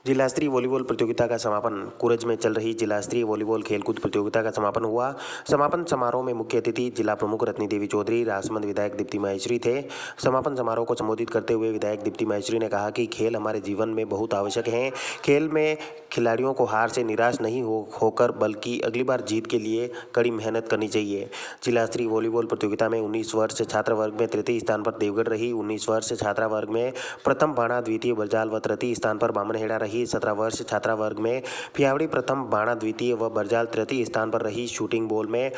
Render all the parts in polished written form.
जिला स्तरीय वॉलीबॉल प्रतियोगिता का समापन कुरज में चल रही जिला स्तरीय वॉलीबॉल खेलकूद प्रतियोगिता का समापन हुआ। समापन समारोह में मुख्य अतिथि जिला प्रमुख रत्नी देवी चौधरी, राजसमंद विधायक दीप्ति महेश्वरी थे। समापन समारोह को संबोधित करते हुए विधायक दीप्ति महेश्वरी ने कहा कि खेल हमारे जीवन में बहुत आवश्यक है। खेल में खिलाड़ियों को हार से निराश नहीं होकर बल्कि अगली बार जीत के लिए कड़ी मेहनत करनी चाहिए। जिला स्तरीय वॉलीबॉल प्रतियोगिता में 19 वर्ष छात्र वर्ग में तृतीय स्थान पर देवगढ़ रही, 19 वर्ष छात्रा वर्ग में प्रथम बाणा, द्वितीय बरजाल व तृतीय स्थान पर बामनहेड़ा रही, 17 वर्ष छात्रा वर्ग में फियावड़ी प्रथम, बाणा द्वितीय व बरजाल तृतीय स्थान पर रही। शूटिंग बॉल में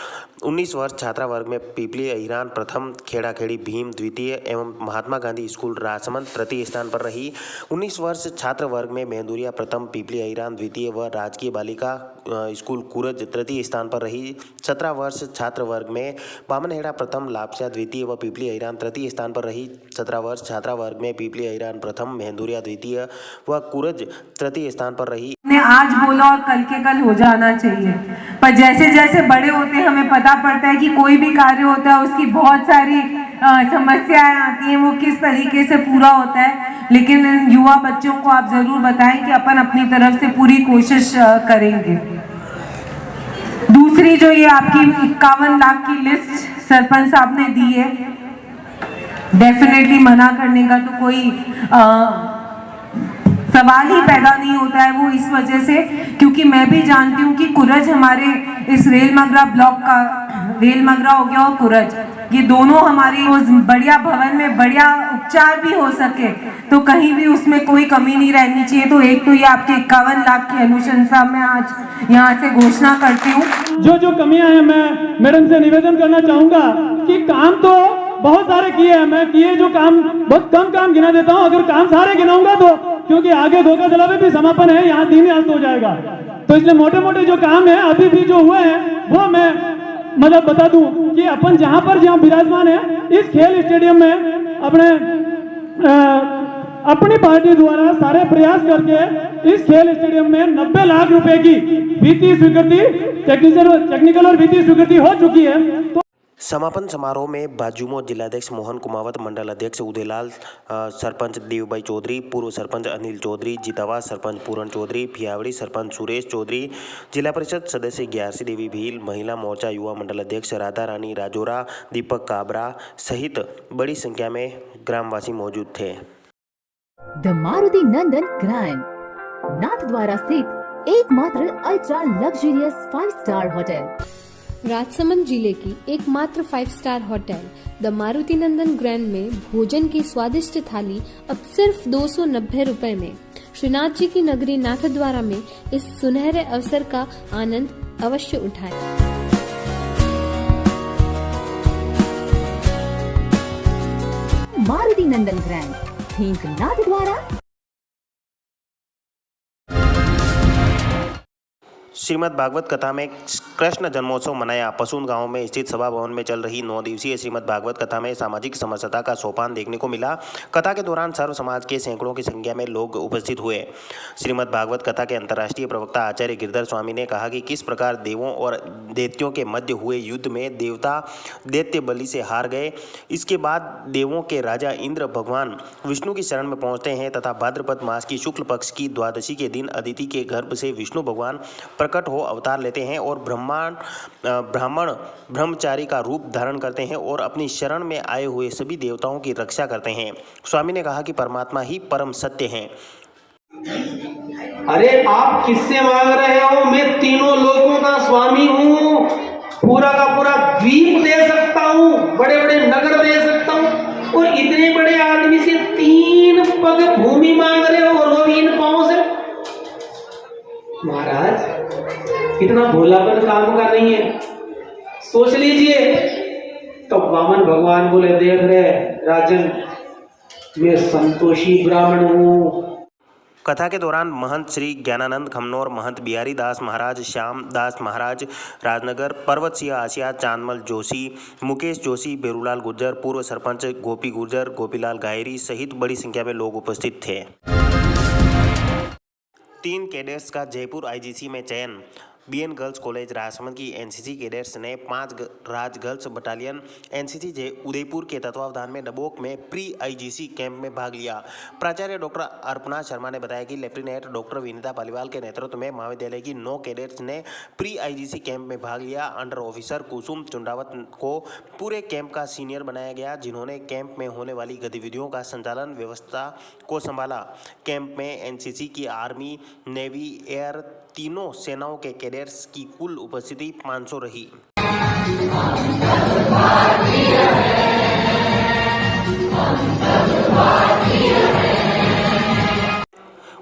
19 वर्ष छात्रा वर्ग में पीपली अहिरान प्रथम, खेड़ा खेड़ी भीम द्वितीय एवं महात्मा गांधी स्कूल राजसमंद तृतीय स्थान पर रही। 19 वर्ष छात्र वर्ग में मेहंदुरिया प्रथम, पीपली अहिरान द्वितीय व राजकीय बालिका स्कूल कुरज तृतीय स्थान पर रही। 17 वर्ष छात्र वर्ग में बामनहेड़ा प्रथम, लापसा द्वितीय व पीपली अहिरान तृतीय स्थान पर रही। 17 वर्ष छात्रा वर्ग में पीपली अहिरान प्रथम, मेहंदुरिया द्वितीय व कुरज तृतीय स्थान पर रही। आज बोला और कल के कल हो जाना चाहिए, पर जैसे जैसे बड़े होते हैं हमें पता पड़ता है कि कोई भी कार्य होता है उसकी बहुत सारी समस्याएं आती हैं, वो किस तरीके से पूरा होता है। लेकिन युवा बच्चों को आप जरूर बताएं कि अपन अपनी तरफ से पूरी कोशिश करेंगे। दूसरी जो ये आपकी 51 लाख की लिस्ट सरपंच साहब ने दी है, डेफिनेटली मना करने का तो कोई सवाल ही पैदा नहीं होता है। वो इस वजह से क्योंकि मैं भी जानती हूँ कि कुरज हमारे इस रेलमगरा ब्लॉक का, रेलमगरा हो गया और कुरज, ये दोनों हमारी उस बढ़िया भवन में बढ़िया उपचार भी हो सके तो कहीं भी उसमें कोई कमी नहीं रहनी चाहिए। तो एक तो ये आपके 51 लाख की अनुशंसा मैं आज यहाँ से घोषणा करती हूँ। जो कमियां हैं मैं मैडम से निवेदन करना चाहूंगा कि काम तो बहुत सारे किए हैं, मैं किए जो काम बहुत कम काम गिना देता हूँ। अगर काम सारे गिनाऊंगा तो क्योंकि आगे धोखा दला में भी समापन है, यहाँ 3 अंत हो जाएगा, तो इसलिए मोटे मोटे जो काम है अभी भी जो हुए हैं वो मैं मतलब बता दूं कि अपन जहां विराजमान है इस खेल स्टेडियम में अपनी पार्टी द्वारा सारे प्रयास करके इस खेल स्टेडियम में 90 लाख रुपए की वित्तीय स्वीकृति, टेक्निकल और वित्तीय स्वीकृति हो चुकी है। तो समापन समारोह में बाजूमो जिलाध्यक्ष मोहन कुमावत, मंडल अध्यक्ष उदयलाल, सरपंच देवबाई चौधरी, पूर्व सरपंच अनिल चौधरी, जितावा सरपंच पूरण चौधरी, फियावड़ी सरपंच सुरेश चौधरी, जिला परिषद सदस्य ग्यारसी देवी भील, महिला मोर्चा युवा मंडल अध्यक्ष राधा रानी राजोरा, दीपक काबरा सहित बड़ी संख्या में ग्रामवासी मौजूद थे। The Maruti Nandan grand, Nathdwara स्थित एकमात्र ultra luxurious 5 star hotel, Rajsamand जिले की एकमात्र 5 star hotel the Maruti Nandan grand में भोजन की स्वादिष्ट थाली अब सिर्फ 290 रुपए में। श्रीनाथ जी की नगरी नाथद्वारा में इस सुनहरे अवसर का आनंद अवश्य उठाएं। मारुति नंदन ग्रैंड, थिंक नाथद्वारा। श्रीमद् भागवत कथा में कृष्ण जन्मोत्सव मनाया। पसून गांव में स्थित सभा भवन में चल रही 9 दिवसीय श्रीमद् भागवत कथा में सामाजिक समरसता का सोपान देखने को मिला। कथा के दौरान सर्व समाज के सैकड़ों की संख्या में लोग उपस्थित हुए। श्रीमद् भागवत कथा के अंतर्राष्ट्रीय प्रवक्ता आचार्य गिरधर स्वामी ने कहा कि किस प्रकार देवों और दैत्यों के मध्य हुए युद्ध में देवता दैत्य बलि से हार गए। इसके बाद देवों के राजा इंद्र भगवान विष्णु की शरण में पहुंचते हैं तथा भाद्रपद मास की शुक्ल पक्ष की द्वादशी के दिन अदिति के गर्भ से विष्णु भगवान प्रकट हो अवतार लेते हैं और ब्राह्मण ब्रह्मचारी का रूप धारण करते हैं और अपनी शरण में आए हुए सभी देवताओं की रक्षा करते हैं। स्वामी ने कहा कि परमात्मा ही परम सत्य हैं। अरे आप किससे मांग रहे हो? मैं तीनों लोकों का स्वामी हूँ, पूरा का पूरा द्वीप दे सकता हूँ, बड़े बड़े नगर दे सकता हूँ, और इतने बड़े आदमी से 3 पग भूमि मांग रहे हो और वो भी इन पांव से। महाराज इतना भोलापन काम का नहीं है, सोच लीजिए। तो वामन भगवान बोले, देख रहे राजन, मैं संतोषी ब्राह्मण हूँ। कथा के दौरान महंत श्री ज्ञानानंद खमनौर, महंत बिहारी दास महाराज, श्याम दास महाराज राजनगर, पर्वत सिंह आसिया, चांदमल जोशी, मुकेश जोशी, बेरूलाल गुर्जर, पूर्व सरपंच गोपी गुर्जर, गोपीलाल गायरी सहित बड़ी संख्या में लोग उपस्थित थे। 3 कैडेट्स का जयपुर आईजीसी में चयन। बीएन गर्ल्स कॉलेज राजसमंद की एनसीसी कैडेट्स ने 5 राज गर्ल्स बटालियन एनसीसी जे उदयपुर के तत्वावधान में डबोक में प्री आईजीसी कैंप में भाग लिया। प्राचार्य डॉक्टर अर्पणा शर्मा ने बताया कि लेफ्टिनेंट डॉक्टर विनीता पालीवाल के नेतृत्व में महाविद्यालय की 9 कैडेट्स ने प्री आईजीसी कैंप में भाग लिया। अंडर ऑफिसर कुसुम चुंडावत को पूरे कैंप का सीनियर बनाया गया, जिन्होंने कैंप में होने वाली गतिविधियों का संचालन व्यवस्था को संभाला। कैंप में एनसीसी की आर्मी, नेवी, एयर तीनों सेनाओं के कैडेट्स की कुल उपस्थिति 500 रही।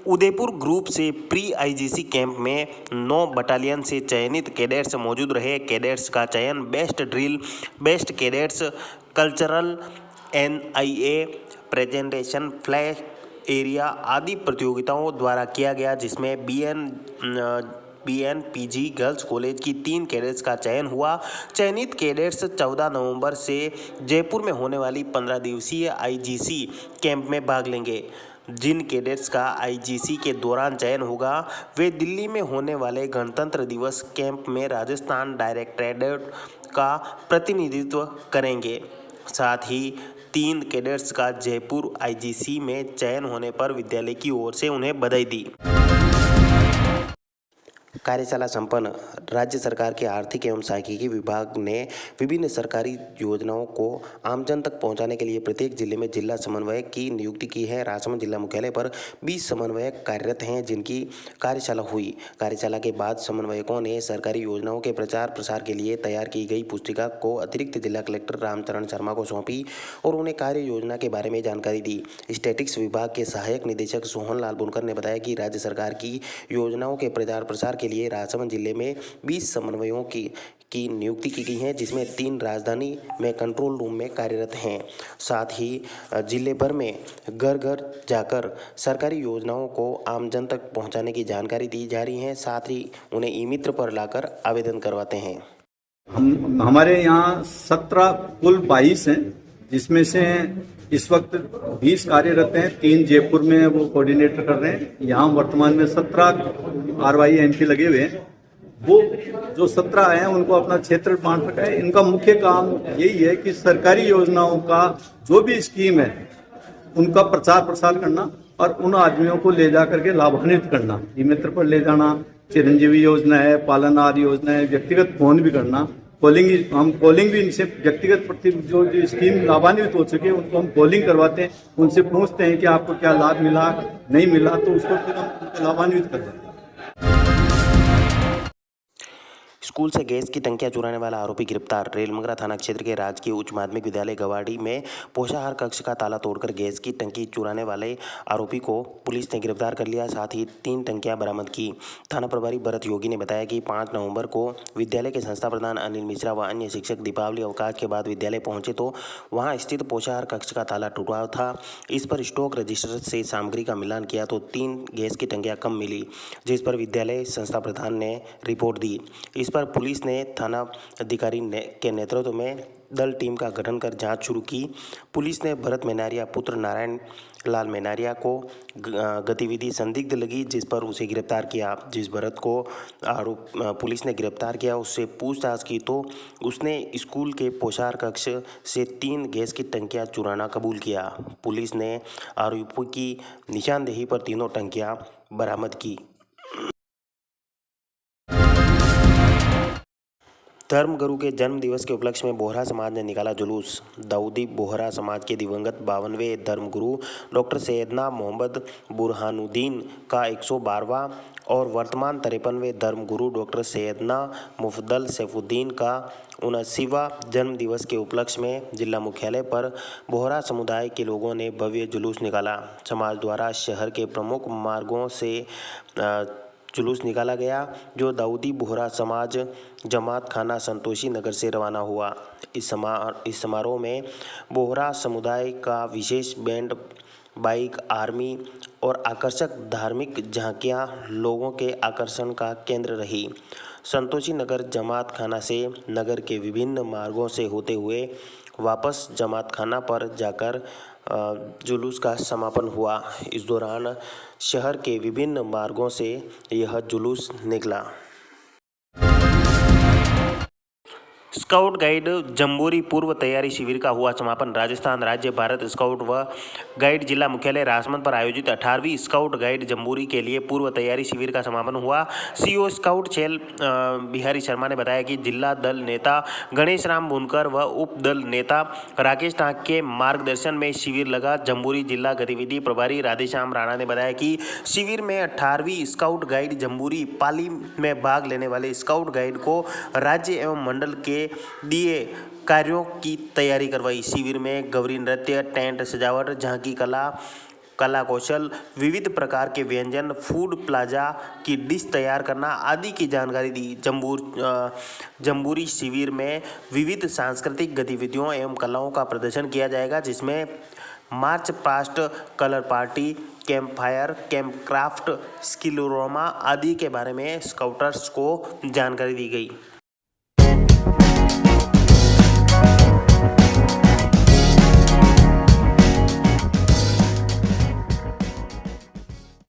उदयपुर ग्रुप से प्री आईजीसी कैंप में 9 बटालियन से चयनित कैडेट्स मौजूद रहे। कैडेट्स का चयन best drill, best cadets, cultural, NIA, presentation, flag area आदि प्रतियोगिताओं द्वारा किया गया, जिसमें बीएनपीजी गर्ल्स कॉलेज की 3 कैडेट्स का चयन हुआ। चयनित कैडेट्स 14 नवंबर से जयपुर में होने वाली 15 दिवसीय आईजीसी कैंप में भाग लेंगे। जिन कैडेट्स का आईजीसी के दौरान चयन होगा वे दिल्ली में होने वाले गणतंत्र दिवस कैंप में राजस्थान डायरेक्टरेट का प्रतिनिधित्व करेंगे। साथ ही 3 कैडेट्स का जयपुर आईजीसी में चयन होने पर विद्यालय की ओर से उन्हें बधाई दी। कार्यशाला संपन्न। राज्य सरकार के आर्थिक एवं सांख्यिकी विभाग ने विभिन्न सरकारी योजनाओं को आमजन तक पहुंचाने के लिए प्रत्येक जिले में जिला समन्वयक की नियुक्ति की है। राजसमंद जिला मुख्यालय पर 20 समन्वयक कार्यरत हैं, जिनकी कार्यशाला हुई। कार्यशाला के बाद समन्वयकों ने सरकारी योजनाओं के प्रचार प्रसार के लिए तैयार की गई पुस्तिका को अतिरिक्त जिला कलेक्टर रामचरण शर्मा को सौंपी और उन्हें कार्य योजना के बारे में जानकारी दी। स्टैटिक्स विभाग के सहायक निदेशक सोहन लाल बुनकर ने बताया कि राज्य सरकार की योजनाओं के प्रचार प्रसार के लिए राजसमंद जिले में 20 समन्वयों की नियुक्ति की गई है, जिसमें 3 राजधानी में कंट्रोल रूम में कार्यरत हैं। साथ ही जिले भर में घर घर जाकर सरकारी योजनाओं को आमजन तक पहुंचाने की जानकारी दी जा रही है। साथ ही उन्हें ई मित्र पर लाकर आवेदन करवाते हैं। हमारे यहाँ 17 कुल 22 हैं, जिसमें से इस वक्त 20 कार्यरत हैं, 3 जयपुर में वो कोऑर्डिनेटर कर रहे हैं। यहाँ वर्तमान में 17 RYMP लगे हुए हैं। वो जो 17 हैं उनको अपना क्षेत्र बांट रखा है। इनका मुख्य काम यही है कि सरकारी योजनाओं का जो भी स्कीम है उनका प्रचार प्रसार करना और उन आदमियों को ले जा करके लाभान्वित करना। ई मित्र पर ले जाना, चिरंजीवी योजना है, पालनहार योजना है, व्यक्तिगत फोन भी करना, हम कॉलिंग भी इनसे व्यक्तिगत प्रति जो स्कीम लाभान्वित हो चुके हैं उनको हम कॉलिंग करवाते हैं, उनसे पूछते हैं कि आपको क्या लाभ मिला, नहीं मिला, तो उसको फिर हम उनको लाभान्वित कर देते हैं। स्कूल से गैस की टंकियां चुराने वाला आरोपी गिरफ्तार। रेलमंगरा थाना क्षेत्र के राजकीय उच्च माध्यमिक विद्यालय गवाड़ी में पोषाहार कक्ष का ताला तोड़कर गैस की टंकी चुराने वाले आरोपी को पुलिस ने गिरफ्तार कर लिया। साथ ही 3 टंकियां बरामद की। थाना प्रभारी भरत योगी ने बताया कि 5 नवंबर को विद्यालय के संस्था प्रधान अनिल मिश्रा व अन्य शिक्षक दीपावली अवकाश के बाद विद्यालय पहुंचे तो वहां स्थित पोषाहार कक्ष का ताला टूटा था। इस पर स्टॉक रजिस्टर से सामग्री का मिलान किया तो 3 गैस की टंकियां कम मिली, जिस पर विद्यालय संस्था प्रधान ने रिपोर्ट दी। इस पर पुलिस ने थाना अधिकारी के नेतृत्व में दल टीम का गठन कर जांच शुरू की। पुलिस ने भरत मेनारिया पुत्र नारायण लाल मेनारिया को गतिविधि संदिग्ध लगी, जिस पर उसे गिरफ्तार किया। जिस भरत को पुलिस ने गिरफ्तार किया उससे पूछताछ की तो उसने स्कूल के पोषाहार कक्ष से 3 गैस की टंकियां चुराना कबूल किया। पुलिस ने आरोपी की निशानदेही पर तीनों टंकियां बरामद की। धर्मगुरु के जन्म दिवस के उपलक्ष्य में बोहरा समाज ने निकाला जुलूस। दाऊदी बोहरा समाज के दिवंगत 52वें धर्मगुरु डॉक्टर सैयदना मोहम्मद बुरहानुद्दीन का 112वां और वर्तमान 53वें धर्मगुरु डॉक्टर सैयदना मुफद्दल सैफुद्दीन का 79वां जन्म दिवस के उपलक्ष्य में जिला मुख्यालय पर बोहरा समुदाय के लोगों ने भव्य जुलूस निकाला। समाज द्वारा शहर के प्रमुख मार्गों से जुलूस निकाला गया, जो दाऊदी बोहरा समाज जमात खाना संतोषी नगर से रवाना हुआ। इस समारोह में बोहरा समुदाय का विशेष बैंड, बाइक, आर्मी और आकर्षक धार्मिक झांकियां लोगों के आकर्षण का केंद्र रही। संतोषी नगर जमात खाना से नगर के विभिन्न मार्गों से होते हुए वापस जमात खाना पर जाकर जुलूस का समापन हुआ। इस दौरान शहर के विभिन्न मार्गों से यह जुलूस निकला। स्काउट गाइड जम्बूरी पूर्व तैयारी शिविर का हुआ समापन। राजस्थान राज्य भारत स्काउट व गाइड जिला मुख्यालय राजमंद पर आयोजित 18वीं स्काउट गाइड जम्बूरी के लिए पूर्व तैयारी शिविर का समापन हुआ। सीईओ स्काउट छेल बिहारी शर्मा ने बताया कि जिला दल नेता गणेश राम बुनकर व उप दल नेता राकेश टांक के मार्गदर्शन में शिविर लगा। जम्बूरी जिला गतिविधि प्रभारी राधेश्याम राणा ने बताया कि शिविर में 18वीं स्काउट गाइड जम्बूरी पाली में भाग लेने वाले स्काउट गाइड को राज्य एवं मंडल के दिए कार्यों की तैयारी करवाई। शिविर में गौरी नृत्य, टेंट सजावट, झांकी कला कौशल, विविध प्रकार के व्यंजन, फूड प्लाजा की डिश तैयार करना आदि की जानकारी दी। जम्बूरी शिविर में विविध सांस्कृतिक गतिविधियों एवं कलाओं का प्रदर्शन किया जाएगा, जिसमें march past, colour party, camp fire, camp craft, skillorama आदि के बारे में स्काउटर्स को जानकारी दी गई।